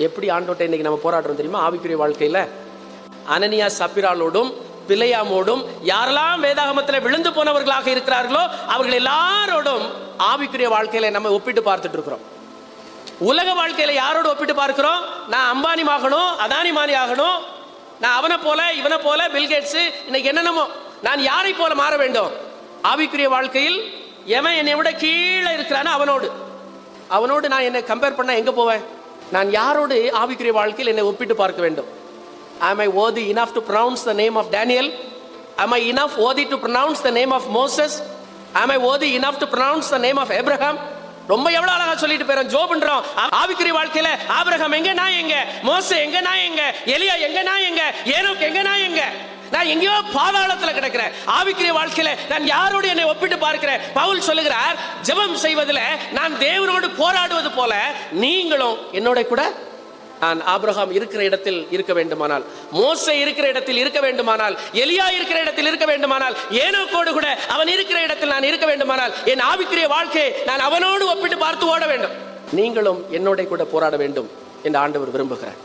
எப்படி ஆண்டோட்ட இன்னைக்கு நம்ம போராடுறோம் தெரியுமா? ஆவிக்குரிய வாழ்க்கையில அனனியா சப்பிராலோடும் பிழையாமோடும் யாரெல்லாம் வேதாகமத்தில் விழுந்து போனவர்களாக இருக்கிறார்களோ அவர்கள் எல்லாரோடும் ஆவிக்குரிய வாழ்க்கையில நம்ம ஒப்பிட்டு பார்த்துட்டு இருக்கிறோம். உலக வாழ்க்கையில யாரோடு ஒப்பிட்டு பார்க்கிறோம்? நான் அம்பானி ஆகணும், அதானி மானி ஆகணும், நான் அவனை போல இவனை போல பில்கேட்ஸ் இன்னைக்கு என்னென்னமோ நான் யாரை போல மாற வேண்டும். ஆவிக்குரிய வாழ்க்கையில் எவன் என்னை விட கீழே இருக்கிறானோ அவனோடு நான் என்னை கம்பேர் பண்ண எங்க போவேன்? நான் யாரோடு ஆவிக்குரிய வாழ்க்கையில் என்னை ஒப்பிட்டு பார்க்க வேண்டும்? Am I worthy enough to pronounce the name of Daniel? Am I enough worthy to pronounce the name of Moses? Am I worthy enough to pronounce the name of Abraham? ரொம்ப எவ்வளவு அழகா சொல்லிட்டு போறோம், ஜோப்ன்றோம். ஆவிக்குரிய வாழ்க்கையில ஆபிரகாம் எங்க, நான் எங்க, மோசே எங்க, நான் எங்க, எலியா எங்க, நான் எங்க, ஏனோக்கு எங்க, நான் எங்க, நான் எங்கேயோ பாதாளத்துல கிடக்கிறேன். ஆவிக்குரிய வாழ்க்கையில நான் யாரோடு என்னை ஒப்பிட்டு பார்க்கிறேன்? பவுல் சொல்லுகிறார், ஜெபம் செய்வதில் நான் தேவனோடு போராடுவது போல நீங்களும் என்னோட கூட. நான் ஆபிரகாம் இருக்கிற இடத்தில் இருக்க வேண்டுமானால், மோசே இருக்கிற இடத்தில் இருக்க வேண்டுமானால், எலியா இருக்கிற இடத்தில் இருக்க வேண்டுமானால், ஏனோக்கோடு கூட அவன் இருக்கிற இடத்தில் நான் இருக்க வேண்டுமானால், என் ஆவிக்குரிய வாழ்க்கையை நான் அவனோடு ஒப்பிட்டு பார்த்து ஓட வேண்டும். நீங்களும் என்னோட கூட போராட வேண்டும் என்று ஆண்டவர் விரும்புகிறார்.